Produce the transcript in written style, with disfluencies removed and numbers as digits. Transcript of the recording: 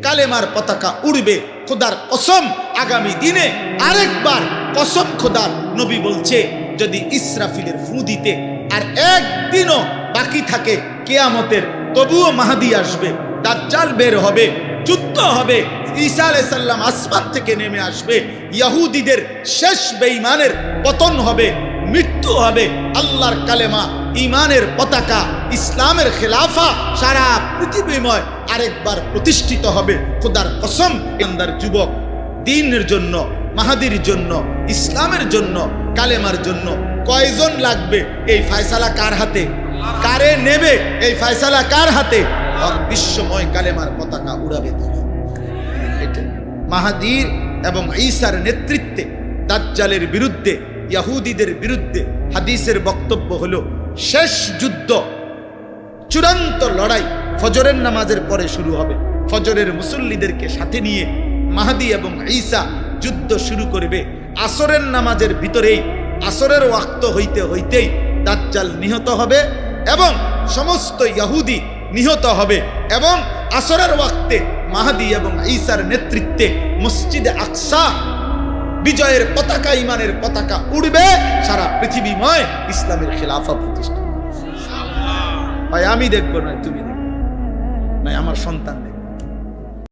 কালেমার পতাকা উড়বে। খোদার কসম, আগামী দিনে আরেকবার কসম খোদার, নবী বলছে যদি ইসরাফিলের ফু দিতে আর একদিনও বাকি থাকে কিয়ামতের, তবুও মাহদী আসবে, দাজ্জাল বের হবে, যুদ্ধ হবে, ঈসা আলাইহিস সালাম আসমান থেকে নেমে আসবে, ইহুদিদের শেষ বেঈমানের পতন হবে, মৃত্যু হবে, আল্লাহর কালেমা, ঈমানের পতাকা, ইসলামের খেলাফা সারা পৃথিবীময় আরেকবার প্রতিষ্ঠিত হবে। খোদার কসম, ইমানদার যুবক, দ্বীনের জন্য, মাহাদির জন্য, ইসলামের জন্য, কালেমার জন্য কয়জন লাগবে? এই ফয়সালা কার হাতে? কারে নেবে? এই ফয়সালা কার হাতে? আর বিশ্বময় কালেমার পতাকা উড়াবে তারা। এটা মাহাদির এবং ঈসার নেতৃত্বে দাজ্জালের বিরুদ্ধে, ইহুদিদের বিরুদ্ধে হাদিসের বক্তব্য হলো শেষ যুদ্ধ, চূড়ান্ত লড়াই ফজরের নামাজের পরে শুরু হবে। ফজরের মুসল্লিদেরকে সাথে নিয়ে মাহদী এবং ঈসা যুদ্ধ শুরু করবে। আসরের নামাজের ভিতরেই, আসরের ওয়াক্ত হইতে হইতেই দাজ্জাল নিহত হবে এবং সমস্ত ইহুদি নিহত হবে এবং আসরের ওয়াক্তে মাহদী এবং ঈসার নেতৃত্বে মসজিদে আকসা বিজয়ের পতাকা, ইমানের পতাকা উড়বে, সারা পৃথিবীময় ইসলামের খেলাফা প্রতিষ্ঠা। ভাই আমি দেখবো নয় তুমি দেখবে, নয় আমার সন্তান দেখবে।